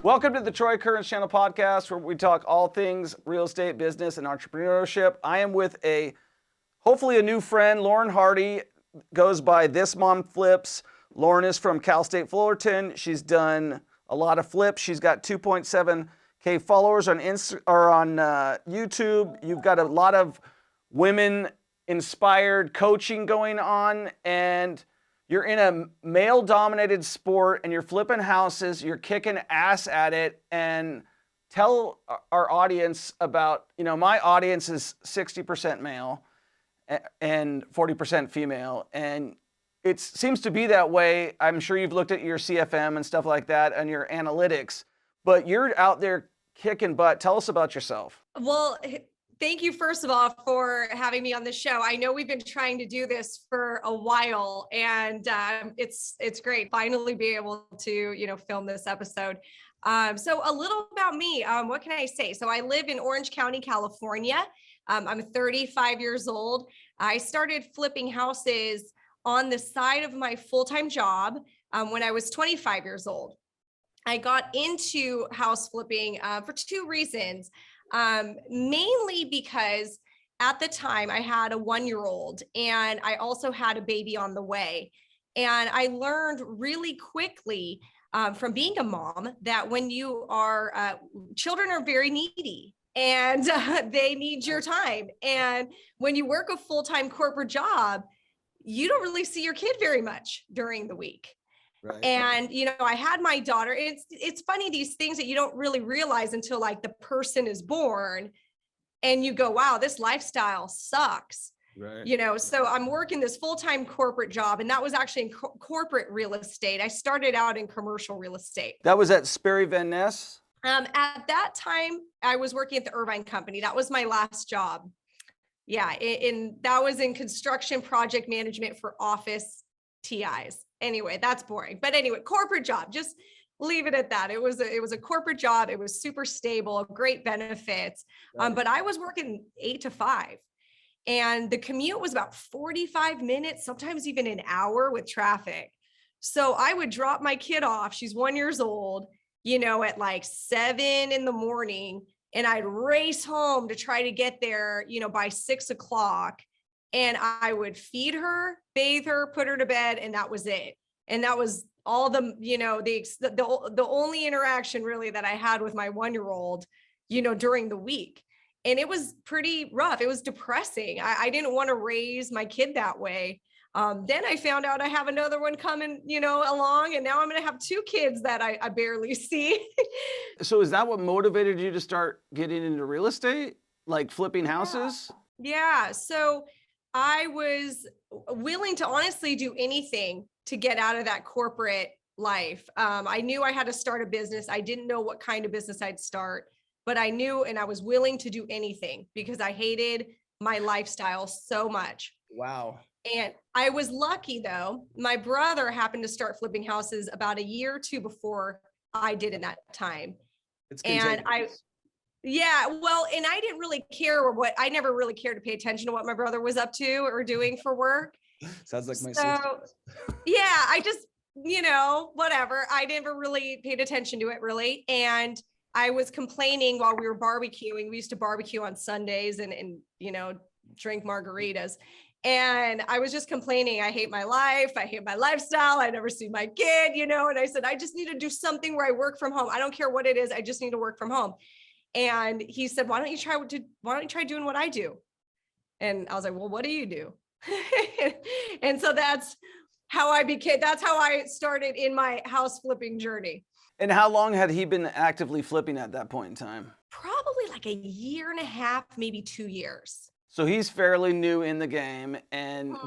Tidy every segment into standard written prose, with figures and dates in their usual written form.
Welcome to the Troy Kearns Channel podcast, where we talk all things real estate, business, and entrepreneurship. I am with hopefully a new friend, Lauren Hardy, goes by This Mom Flips. Lauren is from Cal State Fullerton. She's done a lot of flips. She's got 2.7K followers on YouTube. You've got a lot of women-inspired coaching going on, and you're in a male-dominated sport, and you're flipping houses, you're kicking ass at it. And tell our audience about, my audience is 60% male and 40% female, and it seems to be that way. I'm sure you've looked at your CFM and stuff like that and your analytics, but you're out there kicking butt. Tell us about yourself. Well, thank you, first of all, for having me on the show. I know we've been trying to do this for a while, and it's great finally be able to, film this episode. So a little about me. What can I say? So I live in Orange County, California. I'm 35 years old. I started flipping houses on the side of my full-time job when I was 25 years old. I got into house flipping for two reasons. Mainly because at the time I had a 1-year-old and I also had a baby on the way. And I learned really quickly from being a mom that when you are, children are very needy and they need your time. And when you work a full-time corporate job, you don't really see your kid very much during the week. Right. And, I had my daughter. It's funny, these things that you don't really realize until like the person is born and you go, wow, this lifestyle sucks. Right. So I'm working this full-time corporate job, and that was actually in corporate real estate. I started out in commercial real estate. That was at Sperry Van Ness? At that time, I was working at the Irvine Company. That was my last job. Yeah. That was in construction project management for office TIs. Anyway, that's boring. But anyway, corporate job, just leave it at that. It was a corporate job. It was super stable, great benefits. Right. But I was working 8 to 5, and the commute was about 45 minutes, sometimes even an hour with traffic. So I would drop my kid off. She's 1 year old, at like 7 a.m, and I'd race home to try to get there, by 6 o'clock. And I would feed her, bathe her, put her to bed, and that was it. And that was all the only interaction really that I had with my 1-year-old, during the week. And it was pretty rough. It was depressing. I didn't want to raise my kid that way. Then I found out I have another one coming, along, and now I'm going to have 2 kids that I barely see. So is that what motivated you to start getting into real estate, like flipping houses? Yeah. So I was willing to honestly do anything to get out of that corporate life. I knew I had to start a business. I didn't know what kind of business I'd start, but I knew, and I was willing to do anything because I hated my lifestyle so much. Wow. And I was lucky though. My brother happened to start flipping houses about a year or 2 before I did in that time. It's contagious. And yeah, well, and I didn't really care I never really cared to pay attention to what my brother was up to or doing for work. Sounds like my sister. Yeah, I just, whatever. I never really paid attention to it really. And I was complaining while we were barbecuing. We used to barbecue on Sundays and drink margaritas. And I was just complaining, I hate my life. I hate my lifestyle. I never see my kid, and I said, I just need to do something where I work from home. I don't care what it is. I just need to work from home. And he said, why don't you try doing what I do? And I was like, well, what do you do? And so that's how I started in my house flipping journey. And how long had he been actively flipping at that point in time? Probably like 1.5 years, maybe 2 years. So he's fairly new in the game,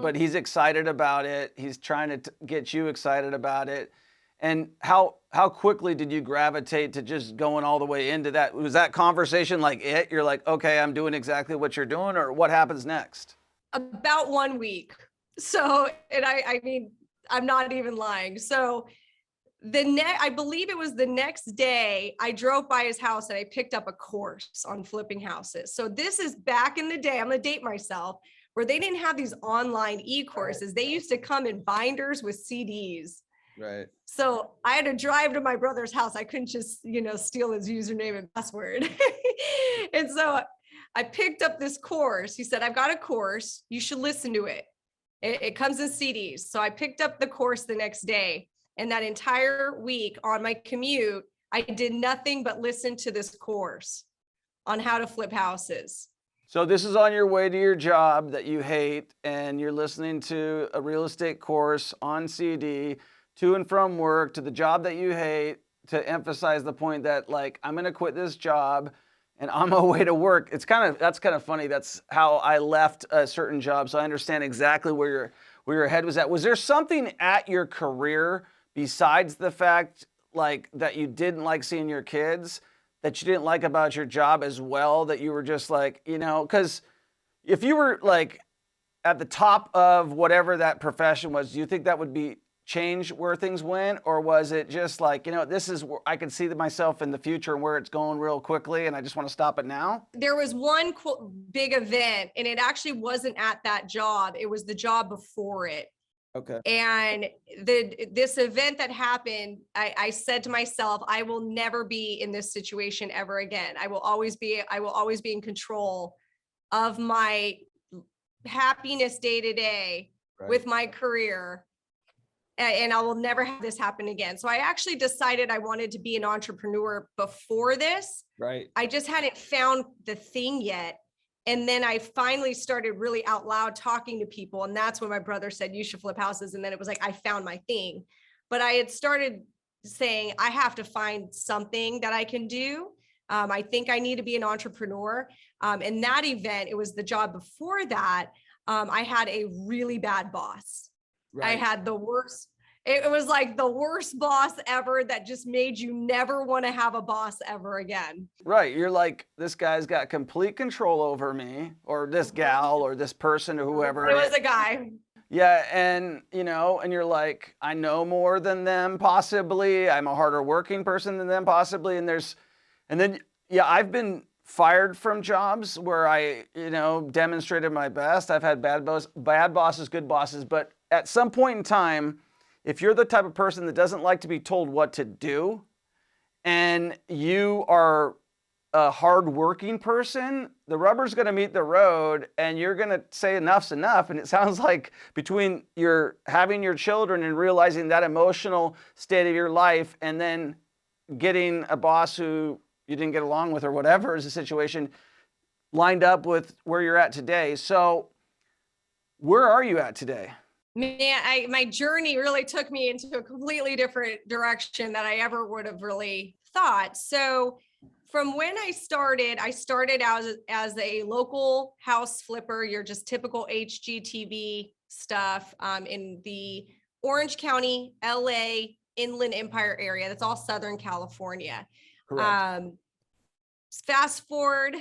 but he's excited about it. He's trying to get you excited about it. And how quickly did you gravitate to just going all the way into that? Was that conversation like it? You're like, okay, I'm doing exactly what you're doing, or what happens next? About 1 week. So, and I mean, I'm not even lying. So I believe it was the next day I drove by his house and I picked up a course on flipping houses. So this is back in the day, I'm going to date myself, where they didn't have these online e-courses. They used to come in binders with CDs. Right. So I had to drive to my brother's house. I couldn't just, steal his username and password. And so I picked up this course. He said, I've got a course. You should listen to it. It comes in CDs. So I picked up the course the next day. And that entire week on my commute, I did nothing but listen to this course on how to flip houses. So this is on your way to your job that you hate, and you're listening to a real estate course on CD to and from work to the job that you hate, to emphasize the point that, like, I'm going to quit this job and on my way to work. That's kind of funny. That's how I left a certain job. So I understand exactly where your head was at. Was there something at your career besides the fact, like, that you didn't like seeing your kids, that you didn't like about your job as well, that you were just like, because if you were like at the top of whatever that profession was, do you think that would be change where things went? Or was it just like, this is where I can see myself in the future and where it's going real quickly, and I just want to stop it now? There was one big event, and it actually wasn't at that job. It was the job before it. Okay. And this event that happened, I said to myself, I will never be in this situation ever again. I will always be in control of my happiness day to day with my career. And I will never have this happen again. So I actually decided I wanted to be an entrepreneur before this. Right. I just hadn't found the thing yet. And then I finally started really out loud talking to people. And that's when my brother said, you should flip houses. And then it was like, I found my thing. But I had started saying, I have to find something that I can do. I think I need to be an entrepreneur. And that event, it was the job before that. I had a really bad boss. Right. I had the worst. It was like the worst boss ever that just made you never want to have a boss ever again. Right. You're like, this guy's got complete control over me, or this gal, or this person, or whoever. It was a guy. Yeah. And, and you're like, I know more than them, possibly. I'm a harder working person than them, possibly. And then I've been fired from jobs where I, demonstrated my best. I've had bad bosses, good bosses. But at some point in time, if you're the type of person that doesn't like to be told what to do, and you are a hardworking person, the rubber's going to meet the road, and you're going to say enough's enough. And it sounds like between your having your children and realizing that emotional state of your life, and then getting a boss who you didn't get along with, or whatever is the situation, lined up with where you're at today. So where are you at today? Man, my journey really took me into a completely different direction than I ever would have really thought. So from when I started as a local house flipper, your just typical HGTV stuff in the Orange County, LA, Inland Empire area. That's all Southern California. Correct. Fast forward,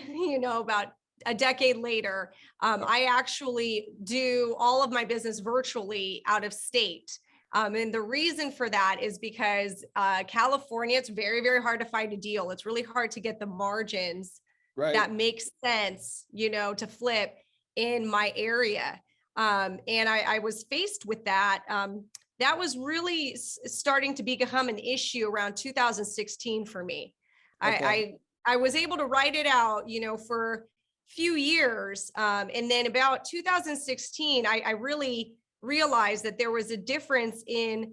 about a decade later, I actually do all of my business virtually out of state. And the reason for that is because California, it's very, very hard to find a deal. It's really hard to get the margins that make sense, to flip in my area. And I was faced with that. That was really starting to become an issue around 2016 for me. Okay. I was able to write it out, for few years. And then about 2016, I really realized that there was a difference in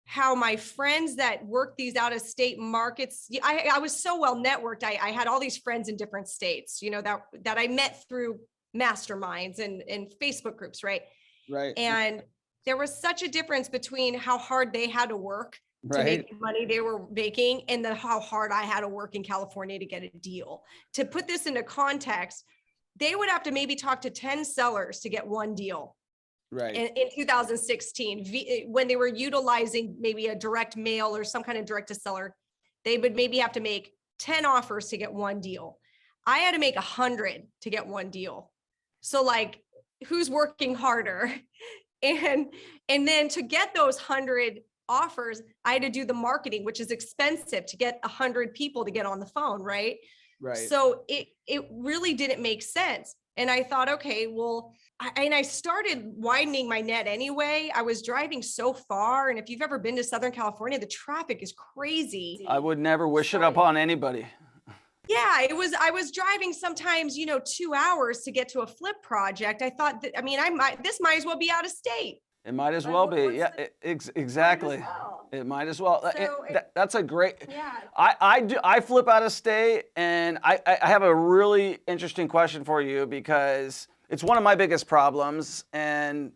how my friends that work these out of state markets, I was so well networked. I had all these friends in different states, that I met through masterminds and Facebook groups. Right. And there was such a difference between how hard they had to work to make the money they were making, and how hard I had to work in California to get a deal. To put this into context, they would have to maybe talk to 10 sellers to get one deal. In 2016, when they were utilizing maybe a direct mail or some kind of direct to seller, they would maybe have to make 10 offers to get one deal. I had to make 100 to get one deal. So like, who's working harder? And then to get those 100 offers, I had to do the marketing, which is expensive to get 100 people to get on the phone. Right. So it really didn't make sense. And I thought, okay, well, I started widening my net anyway. I was driving so far. And if you've ever been to Southern California, the traffic is crazy. I would never wish it upon anybody. Yeah, I was driving sometimes, 2 hours to get to a flip project. I thought that, this might as well be out of state. It might as well be. Yeah, exactly. It might as well. That's a great. Yeah. I flip out of state, and I have a really interesting question for you because it's one of my biggest problems, and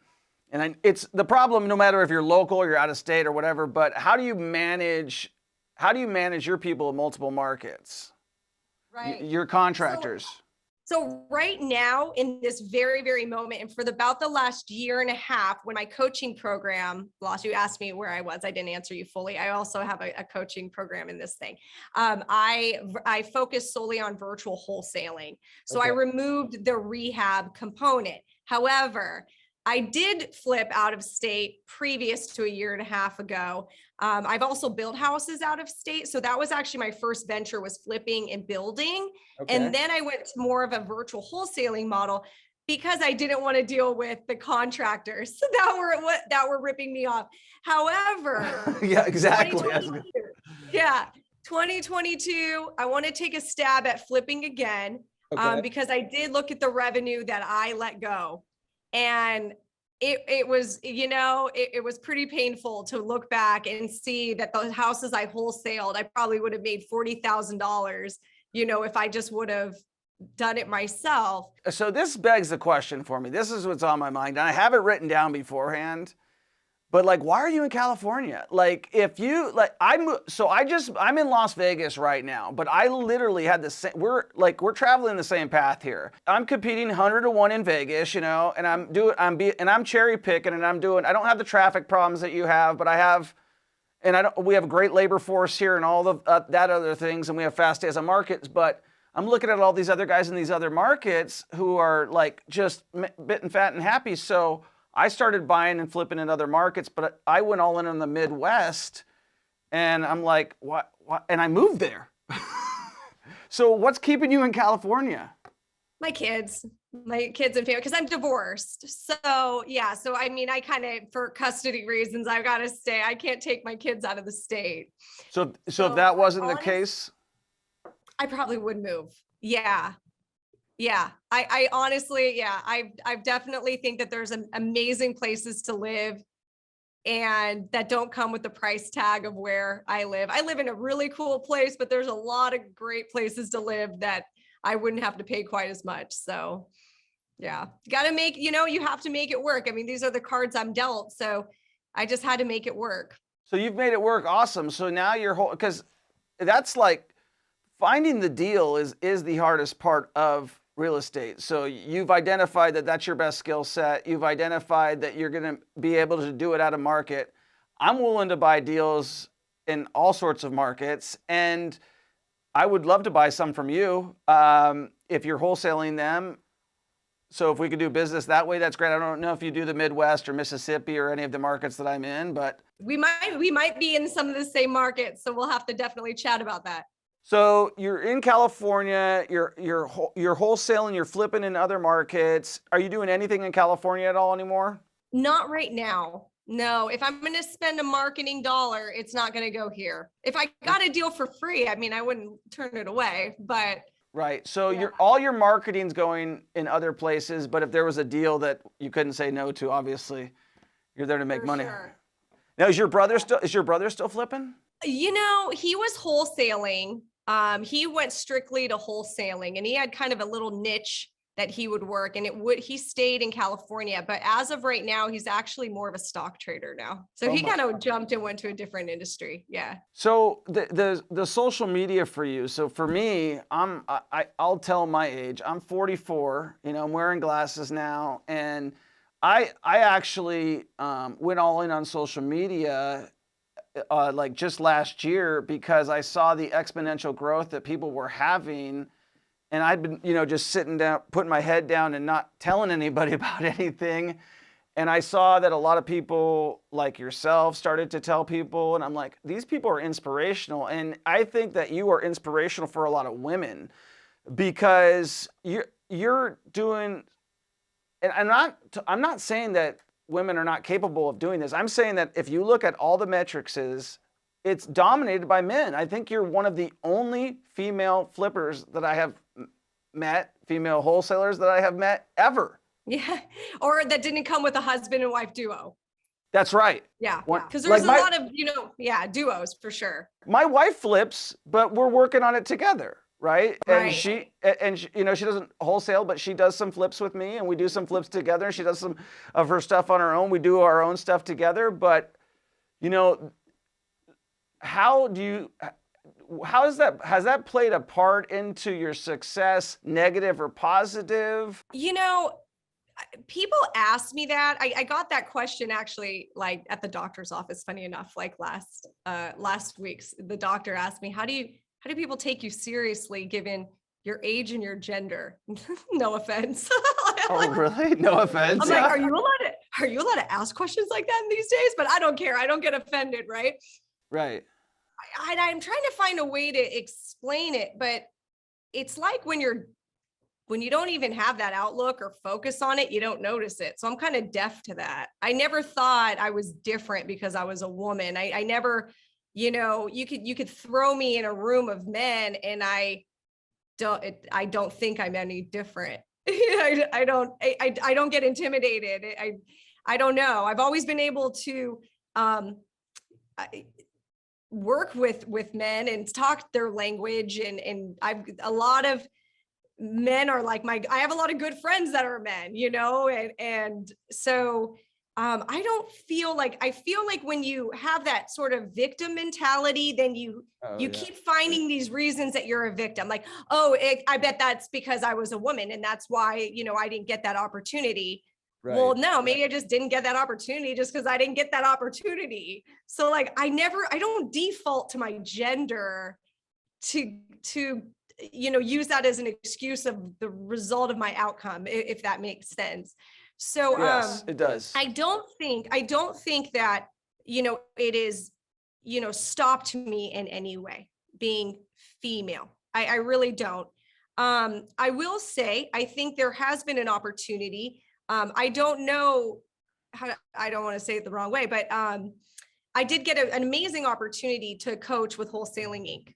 it's the problem no matter if you're local or you're out of state or whatever. But how do you manage your people in multiple markets? Right. Your contractors. So right now in this very, very moment, and for about the last year and a half, when my coaching program, you asked me where I was, I didn't answer you fully. I also have a coaching program in this thing. I focus solely on virtual wholesaling. So I removed the rehab component. However, I did flip out of state previous to a year and a half ago. I've also built houses out of state. So that was actually my first venture, was flipping and building. And then I went to more of a virtual wholesaling model because I didn't want to deal with the contractors that were ripping me off. However, yeah, exactly. 2022, I want to take a stab at flipping again because I did look at the revenue that I let go. And it was, it was pretty painful to look back and see that those houses I wholesaled, I probably would have made $40,000, if I just would have done it myself. So this begs the question for me. This is what's on my mind. And I have it written down beforehand. But why are you in California? I'm in Las Vegas right now, but I literally had the same, we're traveling the same path here. I'm competing 100 to 1 in Vegas, and I'm cherry picking, and I don't have the traffic problems that you have, but we have a great labor force here and all that other things, and we have fast days on markets, but I'm looking at all these other guys in these other markets who are just bitten fat and happy. So I started buying and flipping in other markets, but I went all in on the Midwest, and I'm like, what? And I moved there. So what's keeping you in California? My kids and family, because I'm divorced. So yeah, I kind of, for custody reasons, I've got to stay. I can't take my kids out of the state. So if that wasn't the case, I probably would move. Yeah. Yeah, I honestly, I definitely think that there's amazing places to live and that don't come with the price tag of where I live. I live in a really cool place, but there's a lot of great places to live that I wouldn't have to pay quite as much. So yeah, you have to make it work. I mean, these are the cards I'm dealt. So I just had to make it work. So you've made it work. Awesome. So now because that's finding the deal is the hardest part of real estate. So you've identified that that's your best skill set. You've identified that you're going to be able to do it at a market. I'm willing to buy deals in all sorts of markets, and I would love to buy some from you if you're wholesaling them. So if we could do business that way, that's great. I don't know if you do the Midwest or Mississippi or any of the markets that I'm in, but we might be in some of the same markets, so we'll have to definitely chat about that. So you're in California, you're wholesaling, you're flipping in other markets. Are you doing anything in California at all anymore? Not right now. No, if I'm going to spend a marketing dollar, it's not going to go here. If I got a deal for free, I wouldn't turn it away, but. Right. So all your marketing's going in other places, but if there was a deal that you couldn't say no to, obviously you're there to make money. Sure. Now, is your brother still flipping? He was wholesaling. He went strictly to wholesaling, and he had kind of a little niche that he would work, and he stayed in California, but as of right now, he's actually more of a stock trader now. So he kind of jumped and went to a different industry. Yeah. So the social media for you. So for me, I'll tell my age. I'm 44, I'm wearing glasses now. And I actually went all in on social media just last year because I saw the exponential growth that people were having, and I'd been, just sitting down, putting my head down and not telling anybody about anything. And I saw that a lot of people like yourself started to tell people, and I'm like, these people are inspirational. And I think that you are inspirational for a lot of women because you're doing and I'm not saying that women are not capable of doing this. I'm saying that if you look at all the metrics, it's dominated by men. I think you're one of the only female flippers that I have met, female wholesalers that I have met ever. Yeah. Or that didn't come with a husband and wife duo. That's right. Yeah. Because there's a lot of, duos for sure. My wife flips, but we're working on it together. Right. Right. She doesn't wholesale, but she does some flips with me and we do some flips together. She does some of her stuff on her own. We do our own stuff together. But, has that played a part into your success, negative or positive? People ask me that. I got that question actually, like at the doctor's office, funny enough, like last week, the doctor asked me, how do people take you seriously given your age and your gender? No offense. Oh, really? No offense. I'm like, are you allowed to ask questions like that in these days? But I don't care. I don't get offended, right? Right. I'm trying to find a way to explain it, but it's like when you don't even have that outlook or focus on it, you don't notice it. So I'm kind of deaf to that. I never thought I was different because I was a woman. I never, you could throw me in a room of men and I don't think I'm any different. I don't get intimidated. I don't know. I've always been able to work with men and talk their language, and a lot of men are like I have a lot of good friends that are men, and so I don't feel like, when you have that sort of victim mentality, then you keep finding these reasons that you're a victim. Like, I bet that's because I was a woman and that's why, I didn't get that opportunity. Right. Well, no, maybe I just didn't get that opportunity just because I didn't get that opportunity. So like, I don't default to my gender to use that as an excuse of the result of my outcome, if that makes sense. So yes, it does. I don't think that, it is, stopped me in any way being female. I really don't. I will say, I think there has been an opportunity. I don't know I don't want to say it the wrong way, but I did get an amazing opportunity to coach with Wholesaling Inc.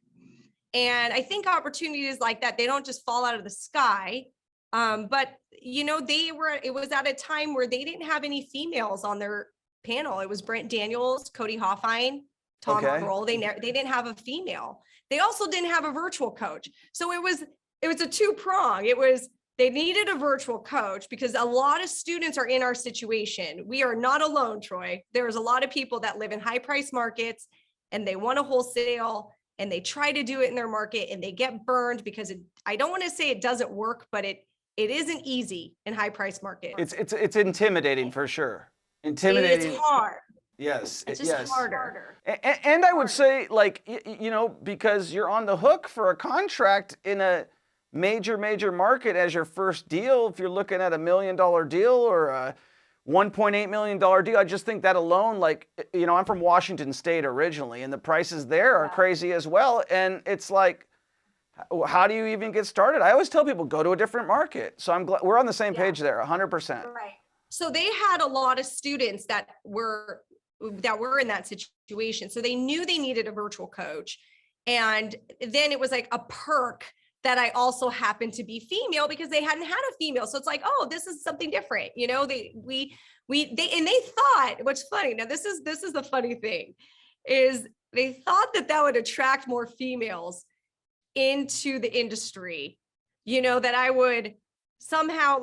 And I think opportunities like that, they don't just fall out of the sky. But it was at a time where they didn't have any females on their panel. It was Brent Daniels, Cody Hoffine, Tom Kroll. They didn't have a female. They also didn't have a virtual coach. So it was a two-prong. They needed a virtual coach because a lot of students are in our situation. We are not alone, Troy. There's a lot of people that live in high price markets and they want to wholesale and they try to do it in their market and they get burned because I don't want to say it doesn't work, but it isn't easy in high price market. It's intimidating for sure. Intimidating. It's hard. Yes. It's just harder. And I would say, like, because you're on the hook for a contract in a major market as your first deal. If you're looking at $1 million deal or a $1.8 million deal, I just think that alone, like, I'm from Washington State originally, and the prices there are crazy as well. And it's like, how do you even get started? I always tell people, go to a different market. So I'm glad we're on the same page there, 100%. Right. So they had a lot of students that were in that situation. So they knew they needed a virtual coach. And then it was like a perk that I also happened to be female because they hadn't had a female. So it's like, oh, this is something different. They thought, what's funny, now this is the funny thing, is they thought that would attract more females into the industry, that I would somehow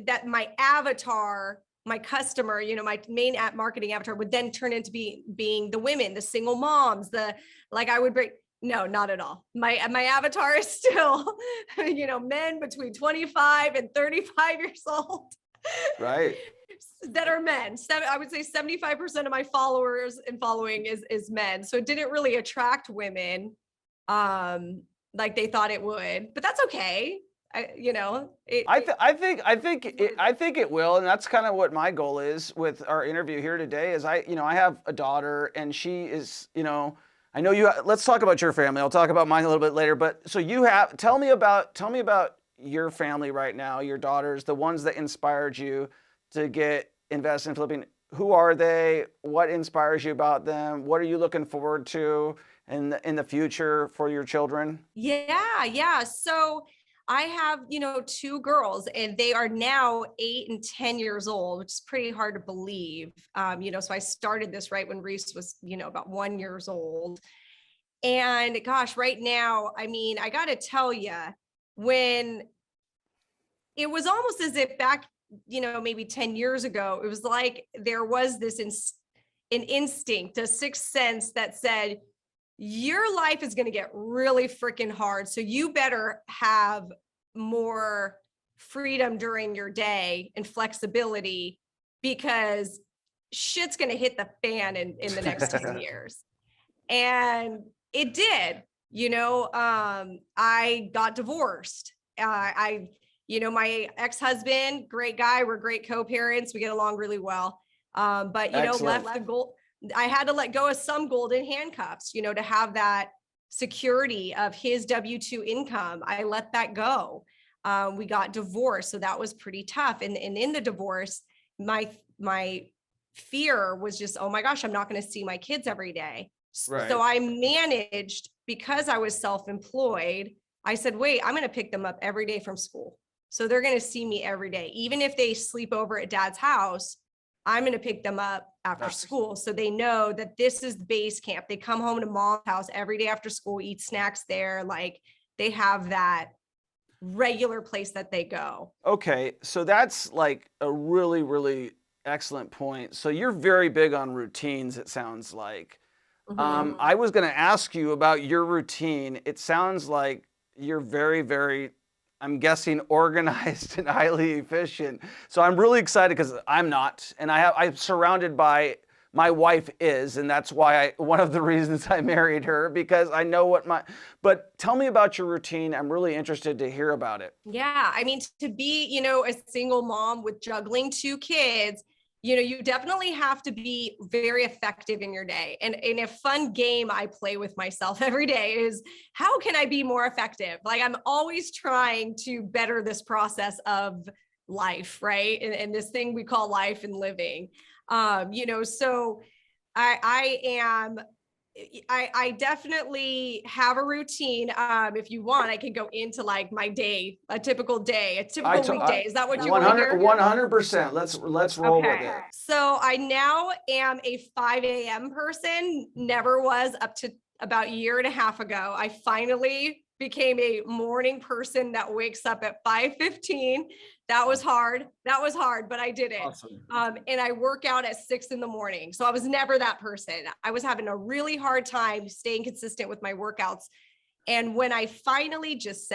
that my avatar, my customer, my main marketing avatar would then turn into being the women, the single moms, I would bring. No, not at all. My avatar is still, men between 25 and 35 years old. Right. That are men. I would say 75% of my followers and following is men. So it didn't really attract women like they thought it would, but that's okay. I think it will. And that's kind of what my goal is with our interview here today is I have a daughter and she is, I know let's talk about your family. I'll talk about mine a little bit later, but so tell me about, your family right now, your daughters, the ones that inspired you to get invested in flipping? Who are they? What inspires you about them? What are you looking forward to in the future for your children? Yeah. So I have, two girls and they are now 8 and 10 years old, which is pretty hard to believe. So I started this right when Reese was, about 1 year old. And gosh, right now, I mean, I got to tell you, when it was almost as if back, maybe 10 years ago, it was like there was this an instinct, a sixth sense that said, your life is going to get really freaking hard. So you better have more freedom during your day and flexibility, because shit's going to hit the fan in the next 10 years. And it did. I got divorced. My ex-husband, great guy, we're great co-parents, we get along really well. But left the goal. I had to let go of some golden handcuffs, to have that security of his W-2 income. I let that go. We got divorced, so that was pretty tough. And in the divorce, my fear was just, oh my gosh, I'm not going to see my kids every day. Right. So I managed, because I was self-employed, I said, wait, I'm going to pick them up every day from school. So they're going to see me every day. Even if they sleep over at dad's house, I'm going to pick them up after school. So they know that this is the base camp. They come home to mom's house every day after school, eat snacks there. Like, they have that regular place that they go. Okay. So that's like a really, really excellent point. So you're very big on routines, it sounds like. Mhm. I was going to ask you about your routine. It sounds like you're very, very, I'm guessing, organized and highly efficient. So I'm really excited because I'm not, and I'm surrounded by, my wife is, and that's why one of the reasons I married her, because I know but tell me about your routine. I'm really interested to hear about it. Yeah. I mean, to be, a single mom with juggling 2 kids, you definitely have to be very effective in your day. And a fun game I play with myself every day is, how can I be more effective? Like, I'm always trying to better this process of life, right? And this thing we call life and living. So I definitely have a routine. If you want, I can go into like my day, a typical weekday. Is that what you want to hear? 100%. Let's roll with it. So I now am a 5 a.m. person, never was up to about a year and a half ago. I finally became a morning person that wakes up at 5:15. That was hard, but I did it. Awesome. And I work out at 6 in the morning. So I was never that person. I was having a really hard time staying consistent with my workouts. And when I finally just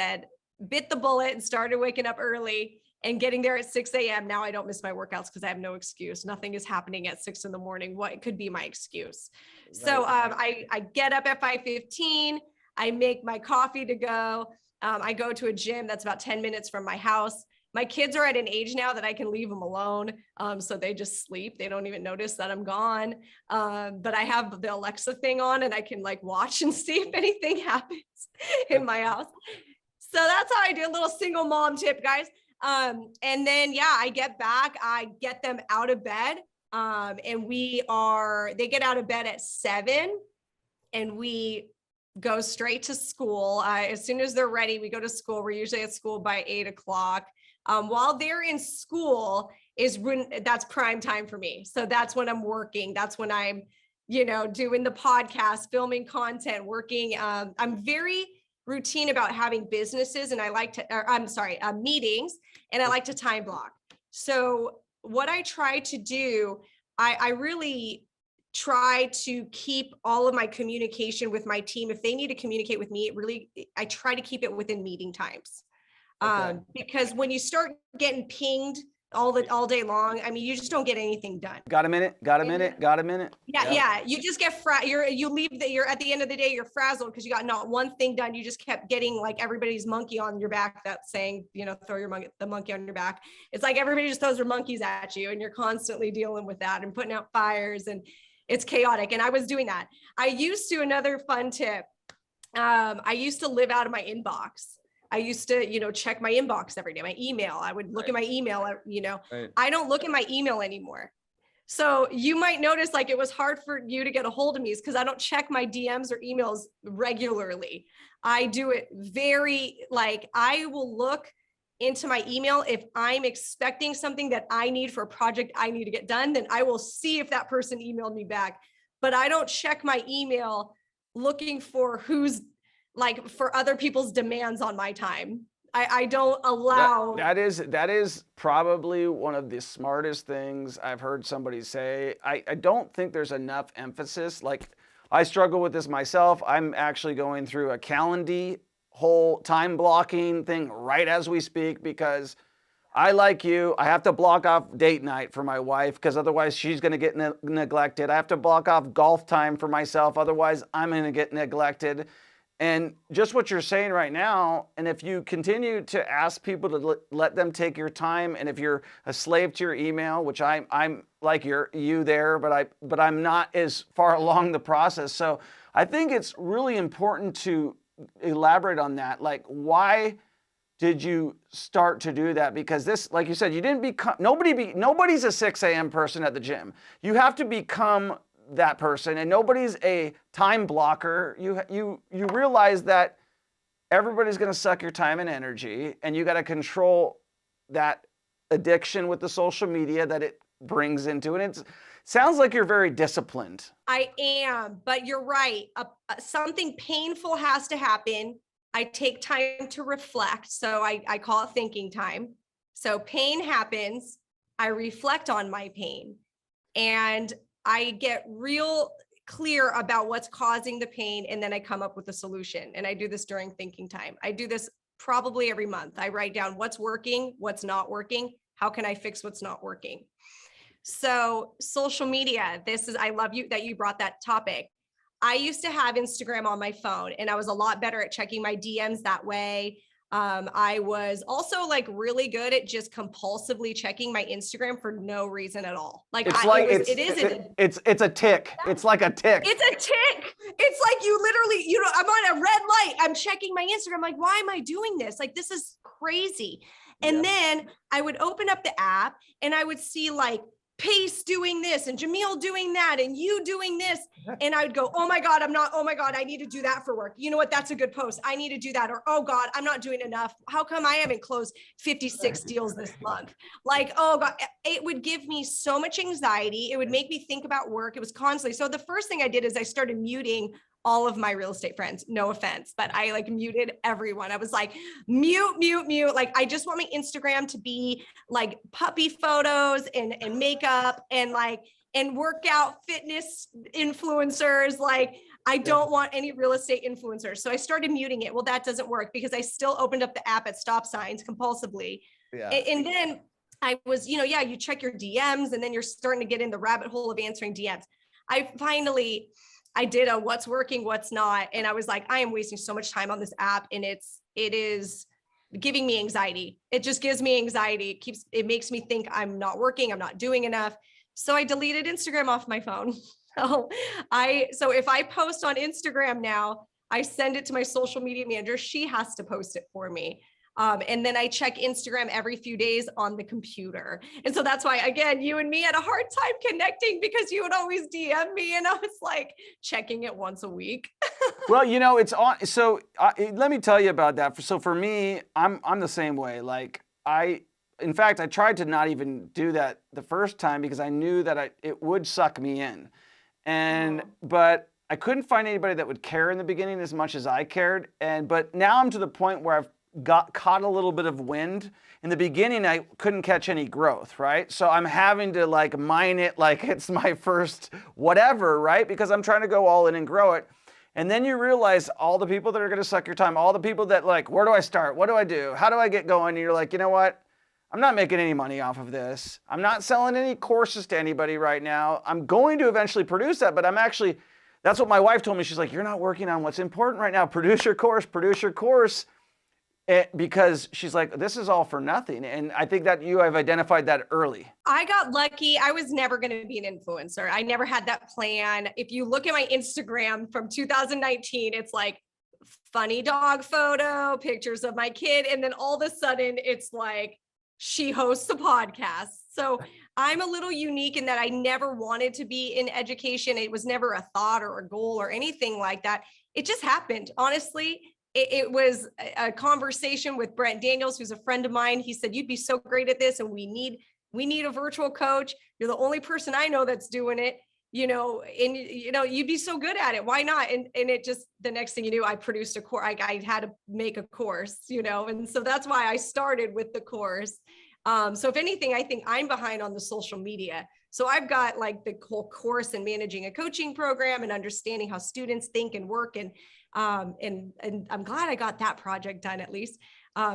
bit the bullet and started waking up early and getting there at 6 a.m., now I don't miss my workouts because I have no excuse. Nothing is happening at 6 in the morning. What could be my excuse? Right. So I get up at 5:15. I make my coffee to go. I go to a gym that's about 10 minutes from my house. My kids are at an age now that I can leave them alone. So they just sleep. They don't even notice that I'm gone. But I have the Alexa thing on and I can like watch and see if anything happens in my house. So that's how I do. A little single mom tip, guys. And then, I get back, I get them out of bed. And they get out of bed at 7 and we go straight to school. As soon as they're ready, we go to school. We're usually at school by 8 o'clock. While they're in school that's prime time for me. So that's when I'm working. That's when I'm, doing the podcast, filming content, working. I'm very routine about having businesses and meetings, and I like to time block. So what I try to do, I really try to keep all of my communication with my team. If they need to communicate with me, I try to keep it within meeting times. Okay. Because when you start getting pinged all day long, I mean, you just don't get anything done. Got a minute? Yeah. You just get you're at the end of the day, you're frazzled because you got not one thing done. You just kept getting like everybody's monkey on your back. That's saying, throw the monkey on your back. It's like everybody just throws their monkeys at you and you're constantly dealing with that and putting out fires and it's chaotic. And I was doing that. Another fun tip. I used to live out of my inbox. I used to, check my inbox every day, my email. I would look at my email, Right. I don't look at my email anymore. So you might notice like it was hard for you to get a hold of me is because I don't check my DMs or emails regularly. I do it I will look into my email. If I'm expecting something that I need for a project I need to get done, then I will see if that person emailed me back. But I don't check my email looking for for other people's demands on my time. I don't allow. That is probably one of the smartest things I've heard somebody say. I don't think there's enough emphasis. Like, I struggle with this myself. I'm actually going through a Calendly whole time blocking thing right as we speak, because I, like you, I have to block off date night for my wife because otherwise she's going to get neglected. I have to block off golf time for myself. Otherwise I'm going to get neglected. And just what you're saying right now, and if you continue to ask people to let them take your time, and if you're a slave to your email, which I'm like you there, but I'm not as far along the process. So I think it's really important to elaborate on that. Like, why did you start to do that? Because this, like you said, you didn't become, nobody's a 6 a.m. person at the gym. You have to become that person, and nobody's a time blocker. You realize that everybody's going to suck your time and energy, and you got to control that addiction with the social media that it brings into it. It sounds like you're very disciplined. I am, but you're right. Something painful has to happen. I take time to reflect. So I call it thinking time. So pain happens. I reflect on my pain, and I get real clear about what's causing the pain. And then I come up with a solution. And I do this during thinking time. I do this probably every month. I write down what's working, what's not working. How can I fix what's not working? So social media, I love you that you brought that topic. I used to have Instagram on my phone, and I was a lot better at checking my DMs that way. I was also really good at just compulsively checking my Instagram for no reason at all. It's a tick. It's like a tick. It's a tick. It's like you literally, I'm on a red light. I'm checking my Instagram. Like, why am I doing this? Like, this is crazy. And then I would open up the app and I would see Pace doing this and Jamil doing that and you doing this. And I would go, oh my God, I need to do that for work. You know what? That's a good post. I need to do that. Or, oh God, I'm not doing enough. How come I haven't closed 56 deals this month? Oh God, it would give me so much anxiety. It would make me think about work. It was constantly. So the first thing I did is I started muting all of my real estate friends, no offense, but I muted everyone. I was mute. I just want my Instagram to be puppy photos and makeup and workout fitness influencers. I don't want any real estate influencers. So I started muting it. Well, that doesn't work because I still opened up the app at stop signs compulsively. Yeah. And then I was, you check your DMs and then you're starting to get in the rabbit hole of answering DMs. I did a what's working, what's not. And I was I am wasting so much time on this app and it is giving me anxiety. It just gives me anxiety. It makes me think I'm not working, I'm not doing enough. So I deleted Instagram off my phone. So if I post on Instagram now, I send it to my social media manager. She has to post it for me. And then I check Instagram every few days on the computer. And so that's why, again, you and me had a hard time connecting because you would always DM me and I was checking it once a week. Well, it's on. So let me tell you about that. So for me, I'm the same way. In fact, I tried to not even do that the first time because I knew that it would suck me in. But I couldn't find anybody that would care in the beginning as much as I cared. But now I'm to the point where I've caught a little bit of wind. In the beginning, I couldn't catch any growth, right? So I'm having to mine it like it's my first whatever, right? Because I'm trying to go all in and grow it. And then you realize all the people that are going to suck your time, all the people that where do I start? What do I do? How do I get going? And you're you know what? I'm not making any money off of this. I'm not selling any courses to anybody right now. I'm going to eventually produce that, but that's what my wife told me. She's you're not working on what's important right now. Produce your course. Because she's this is all for nothing. And I think that you have identified that early. I got lucky. I was never going to be an influencer. I never had that plan. If you look at my Instagram from 2019, it's funny dog photo, pictures of my kid. And then all of a sudden it's like, she hosts a podcast. So I'm a little unique in that I never wanted to be in education. It was never a thought or a goal or anything like that. It just happened. Honestly, it was a conversation with Brent Daniels, who's a friend of mine. He said, you'd be so great at this. And we need a virtual coach. You're the only person I know that's doing it, and you'd be so good at it. Why not? And it just, the next thing you knew, I produced a course. I had to make a course, and so that's why I started with the course. So if anything, I think I'm behind on the social media. So I've got like the whole course in managing a coaching program and understanding how students think and work. And I'm glad I got that project done at least.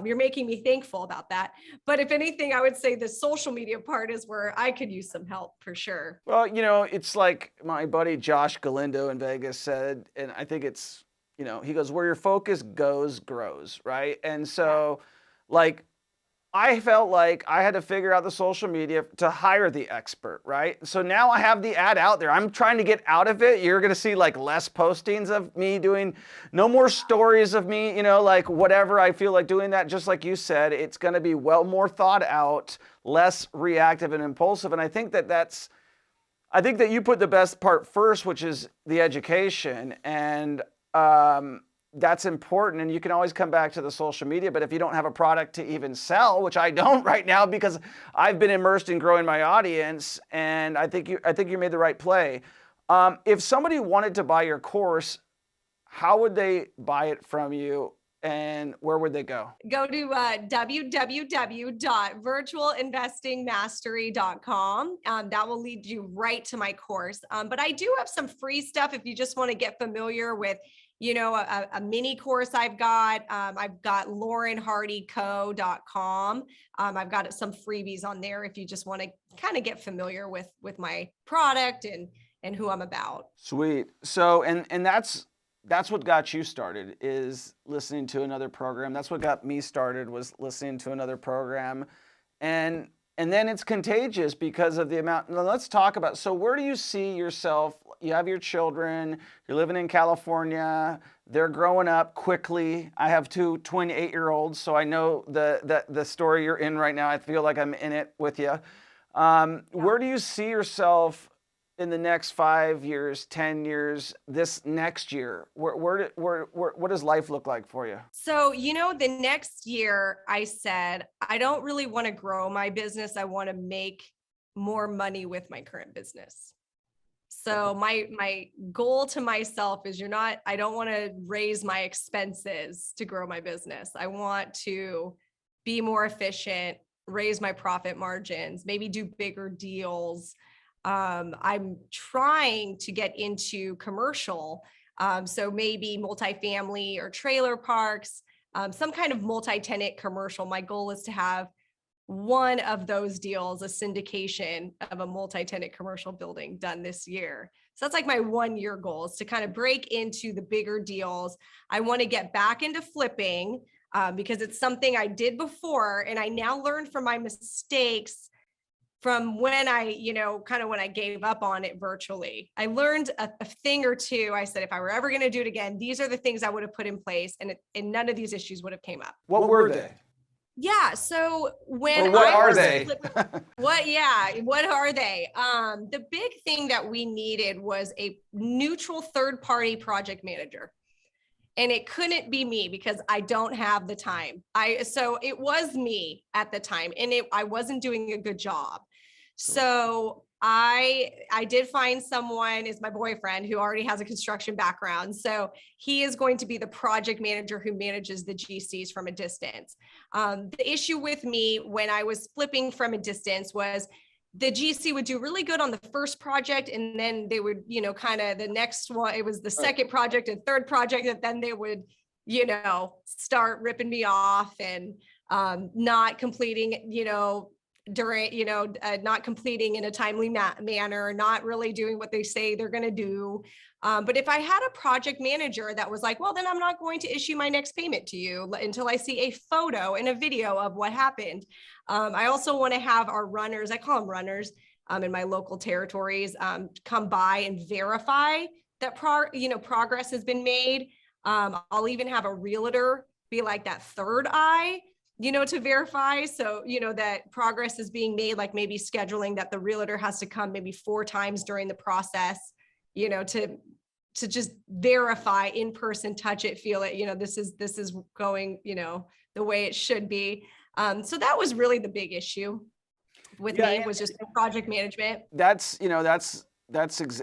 You're making me thankful about that. But if anything, I would say the social media part is where I could use some help for sure. Well, it's like my buddy Josh Galindo in Vegas said, and I think it's, he goes, where your focus goes, grows, right? And so, like, I felt like I had to figure out the social media to hire the expert, right? So now I have the ad out there. I'm trying to get out of it. You're going to see like less postings of me doing, no more stories of me, like whatever I feel like doing that. Just like you said, it's going to be well more thought out, less reactive and impulsive. And I think that you put the best part first, which is the education. And, that's important, and you can always come back to the social media. But if you don't have a product to even sell, which I don't right now because I've been immersed in growing my audience, and I think you made the right play. If somebody wanted to buy your course, how would they buy it from you, and where would they go? Go to www.virtualinvestingmastery.com. That will lead you right to my course. But I do have some free stuff if you just want to get familiar with a mini course I've got laurenhardyco.com. I've got some freebies on there if you just want to kind of get familiar with my product and who I'm about. Sweet. So, and that's what got you started, is listening to another program. That's what got me started, was listening to another program. And then it's contagious because of the amount. Now let's talk about, so where do you see yourself? You have your children, you're living in California, they're growing up quickly. I have two 28-year-olds, so I know the story you're in right now. I feel like I'm in it with you. Where do you see yourself in the next 5 years, 10 years, this next year? What does life look like for you? So, the next year I said, I don't really want to grow my business. I want to make more money with my current business. So my goal to myself is I don't want to raise my expenses to grow my business. I want to be more efficient, raise my profit margins, maybe do bigger deals. I'm trying to get into commercial. So maybe multifamily or trailer parks, some kind of multi-tenant commercial. My goal is to have one of those deals, a syndication of a multi-tenant commercial building, done this year. So that's like my 1 year goal, is to kind of break into the bigger deals. I want to get back into flipping because it's something I did before. And I now learned from my mistakes from when I, when I gave up on it virtually. I learned a thing or two. I said, if I were ever going to do it again, these are the things I would have put in place, and none of these issues would have came up. What were they? Yeah. So when what are they? What are they? The big thing that we needed was a neutral third-party project manager. And it couldn't be me because I don't have the time. So it was me at the time, and I wasn't doing a good job. So I did find someone, is my boyfriend, who already has a construction background. So he is going to be the project manager who manages the GCs from a distance. The issue with me when I was flipping from a distance was the GC would do really good on the first project, and then they would, kind of the next one, it was the second project and third project, and then they would, start ripping me off and not completing, during, not completing in a timely manner, not really doing what they say they're going to do. But if I had a project manager that was like, well, then I'm not going to issue my next payment to you until I see a photo and a video of what happened. I also want to have our runners, I call them runners, in my local territories, come by and verify that progress has been made. I'll even have a realtor be like that third eye, to verify. So, that progress is being made, like maybe scheduling that the realtor has to come maybe 4 times during the process, to just verify in person, touch it, feel it, this is going, the way it should be. So that was really the big issue with me, was just project management.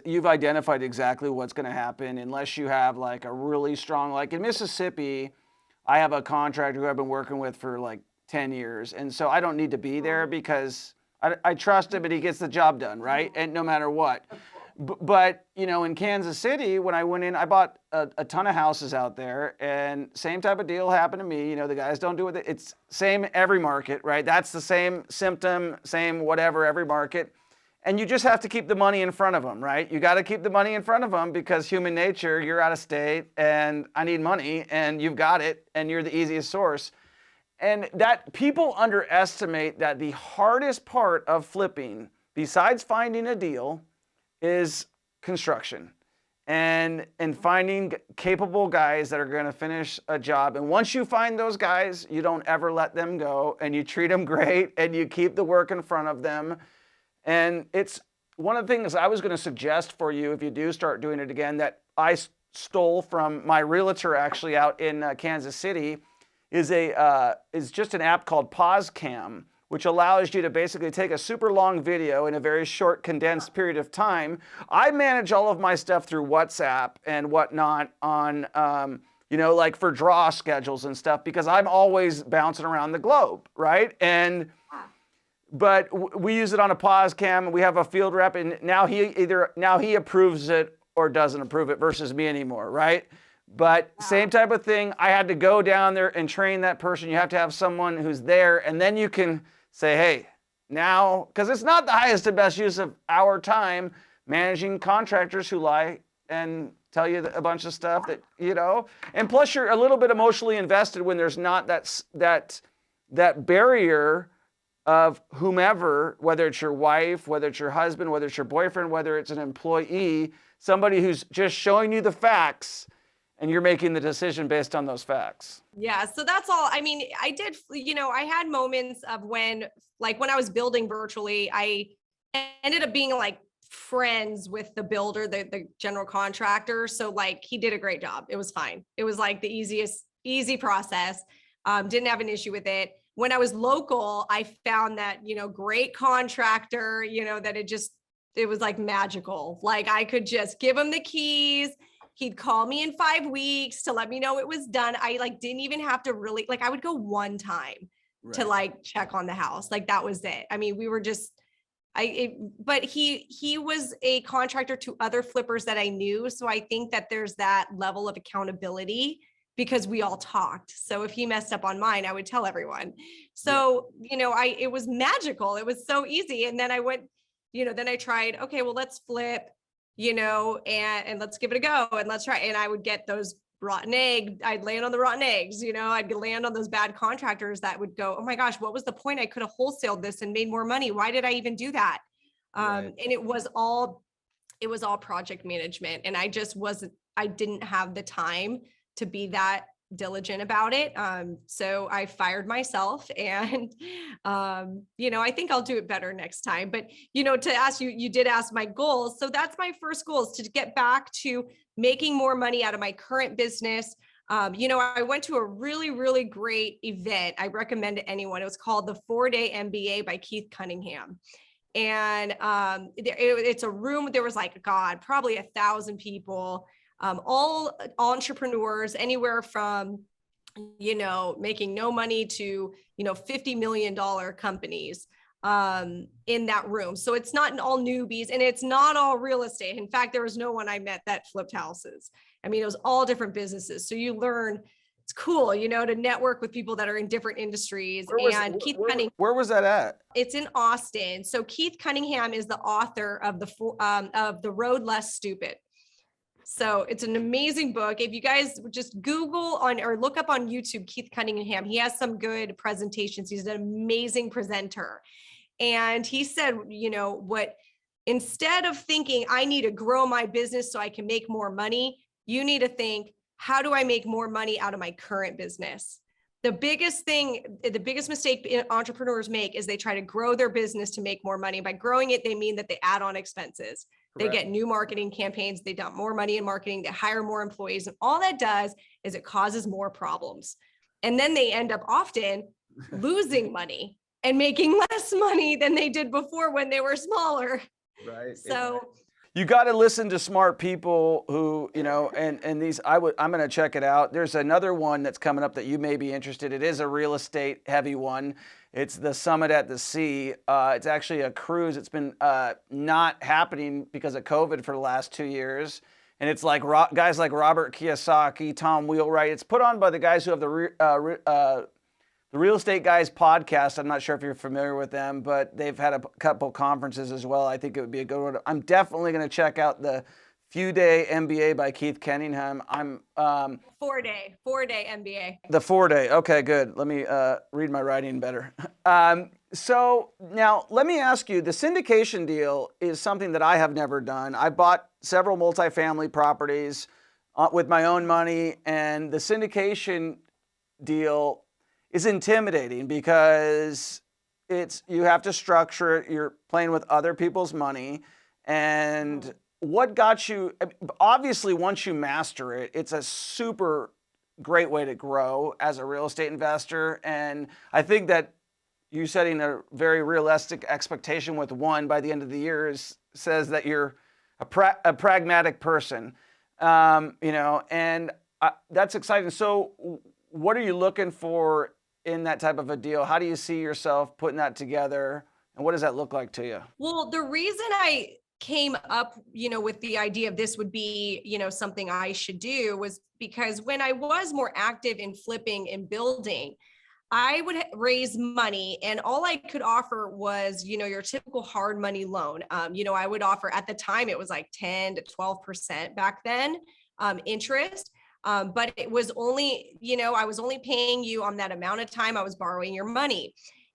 You've identified exactly what's going to happen unless you have like a really strong, like in Mississippi, I have a contractor who I've been working with for like 10 years. And so I don't need to be there because I trust him and he gets the job done, right? And no matter what. But, in Kansas City, when I went in, I bought a ton of houses out there, and same type of deal happened to me. The guys don't do it. It's same every market, right? That's the same symptom, same whatever, every market. And you just have to keep the money in front of them, right? You got to keep the money in front of them because human nature, you're out of state and I need money and you've got it and you're the easiest source. And that people underestimate that the hardest part of flipping, besides finding a deal, is construction and finding capable guys that are going to finish a job. And once you find those guys, you don't ever let them go and you treat them great and you keep the work in front of them. And it's one of the things I was going to suggest for you if you do start doing it again that I stole from my realtor actually out in Kansas City is just an app called Pause Cam, which allows you to basically take a super long video in a very short condensed period of time. I manage all of my stuff through WhatsApp and whatnot on, like for draw schedules and stuff because I'm always bouncing around the globe, right? But we use it on a pause cam and we have a field rep and now he approves it or doesn't approve it versus me anymore, right? But same type of thing. I had to go down there and train that person. You have to have someone who's there and then you can say, hey, now, because it's not the highest and best use of our time managing contractors who lie and tell you a bunch of stuff that, and plus you're a little bit emotionally invested when there's not that barrier of whomever, whether it's your wife, whether it's your husband, whether it's your boyfriend, whether it's an employee, somebody who's just showing you the facts and you're making the decision based on those facts. Yeah. So that's all. I mean, I did, I had moments of when I was building virtually, I ended up being like friends with the builder, the general contractor. So like he did a great job. It was fine. It was like the easy process. Didn't have an issue with it. When I was local, I found that, great contractor, that it was like magical. Like I could just give him the keys. He'd call me in 5 weeks to let me know it was done. I didn't even have to really, I would go one time to check on the house. Like that was it. I mean, we were just, but he was a contractor to other flippers that I knew. So I think that there's that level of accountability because we all talked. So if he messed up on mine, I would tell everyone. So, it was magical. It was so easy. And then I went, then I tried, okay, well, let's flip, and let's give it a go and let's try. And I would get those rotten egg. I'd land on the rotten eggs, I'd land on those bad contractors that would go, oh my gosh, what was the point? I could have wholesaled this and made more money. Why did I even do that? And it was all project management. And I didn't have the time to be that diligent about it. So I fired myself and, I think I'll do it better next time. But, to ask you, you did ask my goals. So that's my first goal, is to get back to making more money out of my current business. I went to a really, really great event. I recommend to anyone. It was called the 4 Day Mba by Keith Cunningham. And it's a room, there was probably 1,000 people, all entrepreneurs, anywhere from, making no money to, $50 million companies in that room. So it's not all newbies and it's not all real estate. In fact, there was no one I met that flipped houses. I mean, it was all different businesses. So you learn, it's cool, to network with people that are in different industries. Where was that at? It's in Austin. So Keith Cunningham is the author of the Road Less Stupid. So it's an amazing book. If you guys just Google or look up on YouTube, Keith Cunningham, he has some good presentations. He's an amazing presenter. And he said, instead of thinking I need to grow my business so I can make more money, you need to think, how do I make more money out of my current business? The biggest mistake entrepreneurs make is they try to grow their business to make more money. By growing it, they mean that they add on expenses. They get new marketing campaigns, they dump more money in marketing, they hire more employees. And all that does is it causes more problems. And then they end up often losing money and making less money than they did before when they were smaller. Right. So you got to listen to smart people who, and these, I'm going to check it out. There's another one that's coming up that you may be interested. It is a real estate heavy one. It's the Summit at the Sea. It's actually a cruise. It's been not happening because of COVID for the last 2 years. And it's like guys like Robert Kiyosaki, Tom Wheelwright. It's put on by the guys who have the Real Estate Guys podcast. I'm not sure if you're familiar with them, but they've had a couple conferences as well. I think it would be a good one. I'm definitely going to check out the Four Day Mba by Keith Kenningham. I'm 4 Day Mba. The 4 Day. Okay, good. Let me read my writing better. So now let me ask you, the syndication deal is something that I have never done. I bought several multifamily properties with my own money, and the syndication deal is intimidating because you have to structure it. You're playing with other people's money. And what got you, obviously once you master it, it's a super great way to grow as a real estate investor. And I think that you setting a very realistic expectation with one by the end of the year says that you're a pragmatic person, and that's exciting. So what are you looking for in that type of a deal? How do you see yourself putting that together? And what does that look like to you? Well, the reason I came up, with the idea of this would be, something I should do was because when I was more active in flipping and building, I would raise money and all I could offer was, your typical hard money loan. I would offer at the time, it was like 10 to 12% back then, interest. But it was only, I was only paying you on that amount of time I was borrowing your money.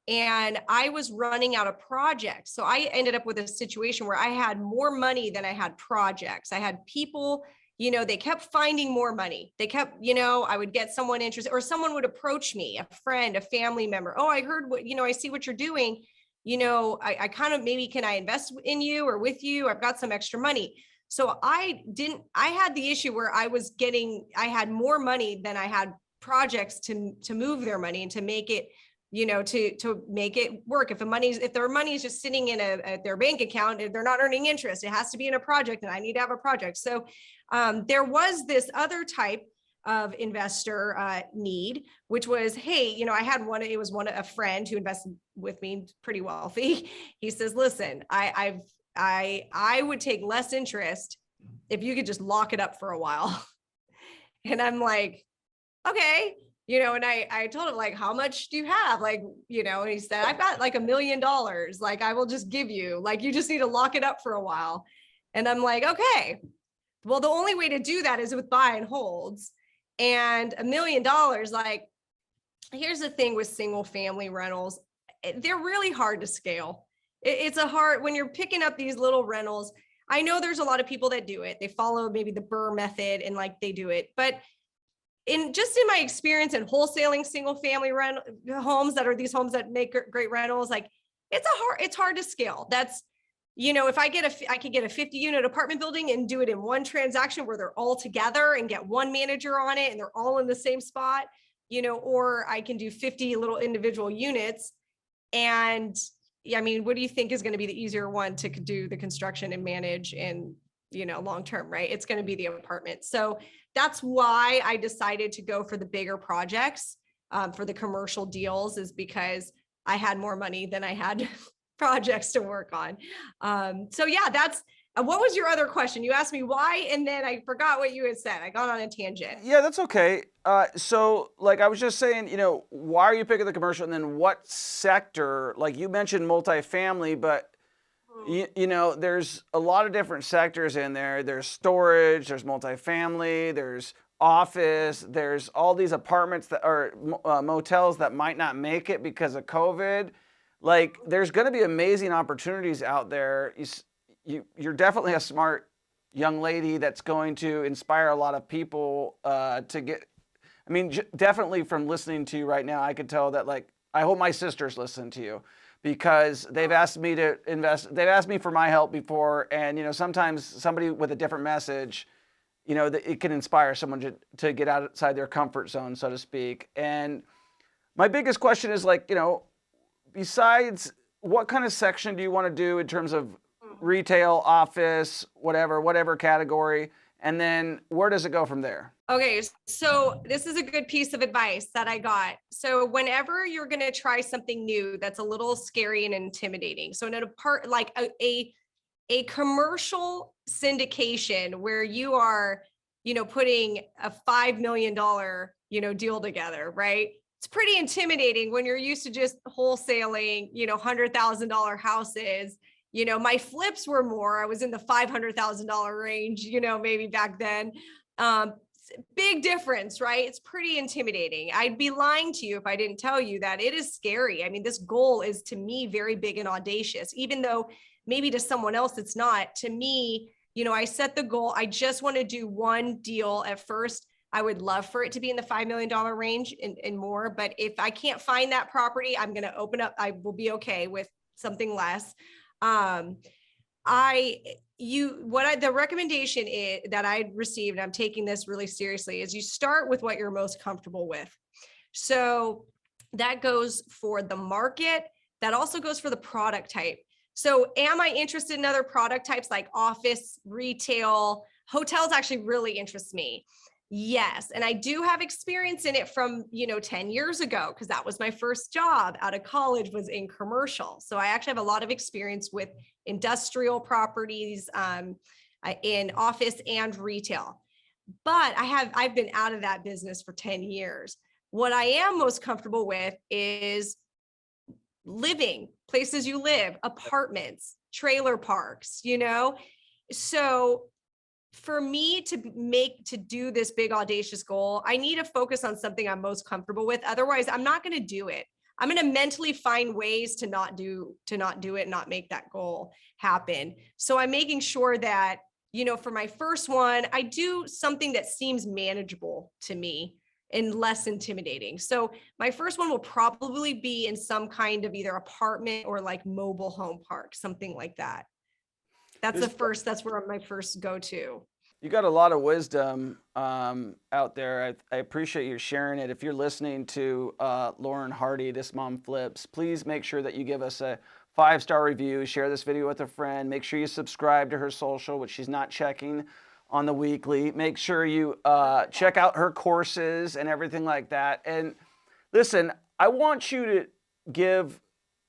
And I was running out of projects. So I ended up with a situation where I had more money than I had projects. I had people, they kept finding more money. They kept, I would get someone interested or someone would approach me, a friend, a family member. Oh, I heard what, I see what you're doing. I kind of, maybe can I invest in you or with you? I've got some extra money. So I had the issue where I had more money than I had projects to move their money and to make it, to make it work. If their money is just sitting in their bank account, if they're not earning interest, it has to be in a project and I need to have a project. So there was this other type of investor need, which was, hey, I had a friend who invested with me, pretty wealthy. He says, listen, I would take less interest if you could just lock it up for a while. And I'm like, okay, and I told him like, how much do you have? Like, and he said, I've got like $1 million. Like, I will just give you, like, you just need to lock it up for a while. And I'm like, okay, well, the only way to do that is with buy and holds. And $1 million, like, here's the thing with single family rentals, they're really hard to scale. It's when you're picking up these little rentals. I know there's a lot of people that do it. They follow maybe the Burr method and like they do it. But in my experience in wholesaling single family homes that are these homes that make great rentals, like it's hard to scale. That's, if I could get a 50 unit apartment building and do it in one transaction where they're all together and get one manager on it and they're all in the same spot, or I can do 50 little individual units. And what do you think is going to be the easier one to do the construction and manage and, long term, right? It's going to be the apartment. So that's why I decided to go for the bigger projects, for the commercial deals, is because I had more money than I had projects to work on. So yeah, that's what was your other question? You asked me why, and then I forgot what you had said. I got on a tangent. Yeah, that's okay. So like I was just saying, why are you picking the commercial, and then what sector? Like you mentioned multifamily, but there's a lot of different sectors in there. There's storage, there's multifamily, there's office, there's all these apartments that are motels that might not make it because of COVID. Like there's going to be amazing opportunities out there. You're definitely a smart young lady that's going to inspire a lot of people to get. I mean, definitely from listening to you right now, I could tell that, like, I hope my sisters listen to you, because they've asked me to invest. They've asked me for my help before, and sometimes somebody with a different message, that it can inspire someone to get outside their comfort zone, so to speak. And my biggest question is, like, besides, what kind of section do you want to do in terms of retail, office, whatever category? And then where does it go from there? Okay, so this is a good piece of advice that I got. So whenever you're going to try something new that's a little scary and intimidating, so in a part like a commercial syndication where you are, putting a $5 million, deal together, right? It's pretty intimidating when you're used to just wholesaling, $100,000 houses. My flips were more. I was in the $500,000 range, maybe back then. Big difference, right? It's pretty intimidating. I'd be lying to you if I didn't tell you that it is scary. I mean, this goal is, to me, very big and audacious, even though maybe to someone else it's not. To me, I set the goal. I just want to do one deal at first. I would love for it to be in the $5 million range and more. But if I can't find that property, I'm going to open up. I will be okay with something less. The recommendation that I received, I'm taking this really seriously, is you start with what you're most comfortable with. So that goes for the market. That also goes for the product type. So am I interested in other product types like office, retail? Hotels actually really interest me. Yes. And I do have experience in it from, 10 years ago, because that was my first job out of college, was in commercial. So I actually have a lot of experience with industrial properties, in office and retail. But I've been out of that business for 10 years. What I am most comfortable with is living, places you live, apartments, trailer parks, So for me to do this big audacious goal, I need to focus on something I'm most comfortable with. Otherwise, I'm not going to do it. I'm going to mentally find ways to not do it, not make that goal happen. So I'm making sure that, for my first one, I do something that seems manageable to me and less intimidating. So my first one will probably be in some kind of either apartment or like mobile home park, something like that. That's where my first go-to. You got a lot of wisdom out there. I appreciate you sharing it. If you're listening to Lauren Hardy, This Mom Flips, please make sure that you give us a 5-star review, share this video with a friend, make sure you subscribe to her social, which she's not checking on the weekly. Make sure you check out her courses and everything like that. And listen, I want you to give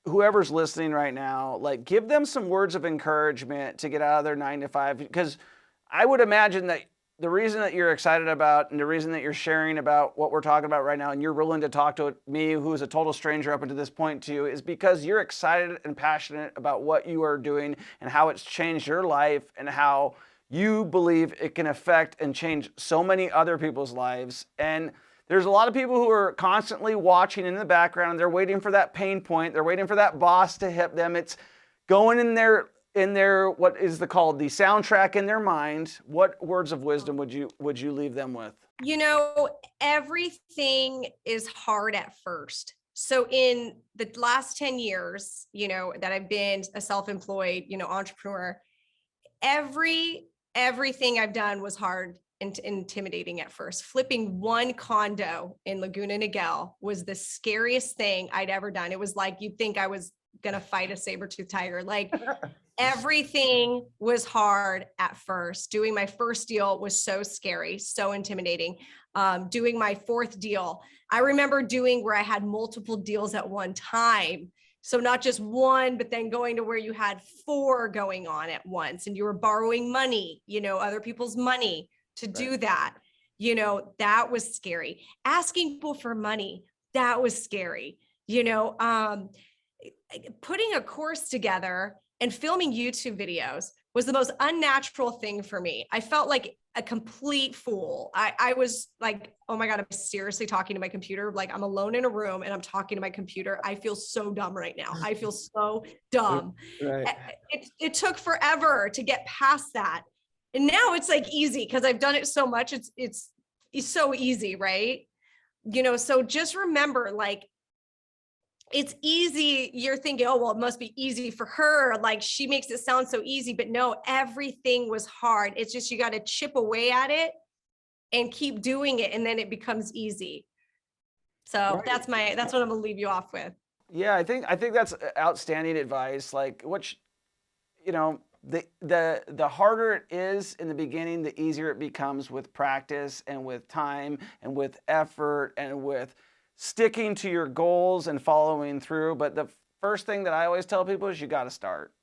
whoever's listening right now, like, give them some words of encouragement to get out of their 9-to-5, because I would imagine that the reason that you're excited about and the reason that you're sharing about what we're talking about right now, and you're willing to talk to me, who's a total stranger up until this point to you, is because you're excited and passionate about what you are doing and how it's changed your life and how you believe it can affect and change so many other people's lives. And there's a lot of people who are constantly watching in the background. They're waiting for that pain point. They're waiting for that boss to hit them. It's going in their what is called the soundtrack in their mind. What words of wisdom would you leave them with? Everything is hard at first. So in the last 10 years, that I've been a self-employed, entrepreneur, everything I've done was hard and intimidating at first. Flipping one condo in Laguna Niguel was the scariest thing I'd ever done. It was like, you'd think I was going to fight a saber-toothed tiger. Like, everything was hard at first. Doing my first deal was so scary, so intimidating. Doing my fourth deal, I remember doing where I had multiple deals at one time. So not just one, but then going to where you had 4 going on at once, and you were borrowing money, other people's money to do that. That was scary. Asking people for money, that was scary. Putting a course together and filming YouTube videos was the most unnatural thing for me. I felt like a complete fool. I was like, oh my God, I'm seriously talking to my computer. Like, I'm alone in a room and I'm talking to my computer. I feel so dumb right now. I feel so dumb. Right. It took forever to get past that. And now it's like easy because I've done it so much. It's so easy, right? So just remember, like, it's easy. You're thinking, oh, well, it must be easy for her. Like, she makes it sound so easy, but no, everything was hard. It's just, you got to chip away at it and keep doing it. And then it becomes easy. So Right. that's what I'm gonna leave you off with. Yeah, I think that's outstanding advice. Like the harder it is in the beginning, the easier it becomes with practice and with time and with effort and with sticking to your goals and following through. But the first thing that I always tell people is you got to start.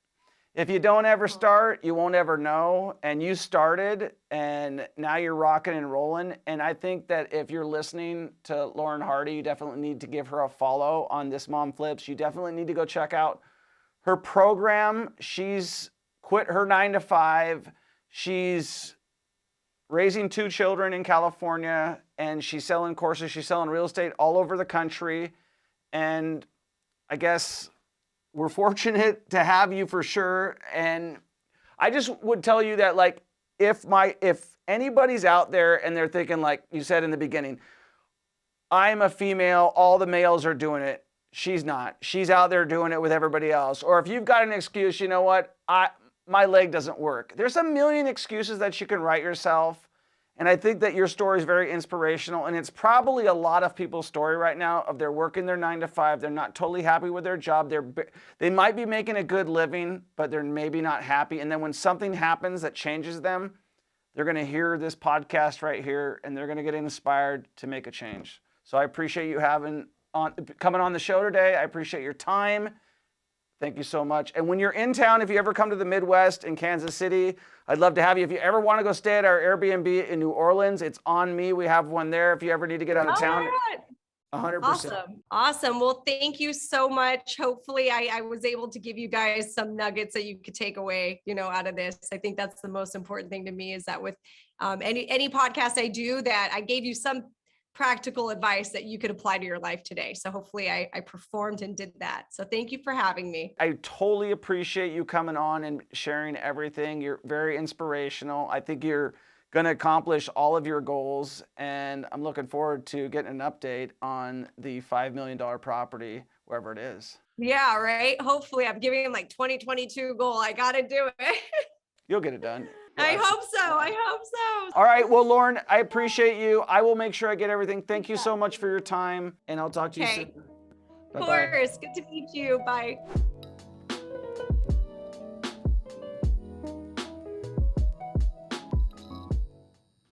If you don't ever start, you won't ever know. And you started, and now you're rocking and rolling. And I think that if you're listening to Lauren Hardy, you definitely need to give her a follow on This Mom Flips. You definitely need to go check out her program. She's quit her 9 to 5. She's raising 2 children in California, and she's selling courses. She's selling real estate all over the country. And I guess we're fortunate to have you for sure. And I just would tell you that, like, if anybody's out there and they're thinking, like you said in the beginning, I'm a female, all the males are doing it. She's not. She's out there doing it with everybody else. Or if you've got an excuse, you know what? My leg doesn't work. There's a million excuses that you can write yourself. And I think that your story is very inspirational. And it's probably a lot of people's story right now of they're working their 9 to 5. They're not totally happy with their job. They might be making a good living, but they're maybe not happy. And then when something happens that changes them, they're going to hear this podcast right here, and they're going to get inspired to make a change. So I appreciate you coming on the show today. I appreciate your time. Thank you so much. And when you're in town, if you ever come to the Midwest in Kansas City, I'd love to have you. If you ever want to go stay at our Airbnb in New Orleans, it's on me. We have one there. If you ever need to get out of town, 100%. Awesome. Well, thank you so much. Hopefully I was able to give you guys some nuggets that you could take away, out of this. I think that's the most important thing to me, is that with any podcast I do, that I gave you some practical advice that you could apply to your life today. So hopefully I performed and did that. So thank you for having me. I totally appreciate you coming on and sharing everything. You're very inspirational. I think you're going to accomplish all of your goals, and I'm looking forward to getting an update on the $5 million property, wherever it is. Yeah, right. Hopefully I'm giving him like 2022 goal. I got to do it. You'll get it done. I hope so. All right. Well, Lauren, I appreciate you. I will make sure I get everything. Thank you so much for your time, and I'll talk to you soon. Of course. Good to meet you. Bye.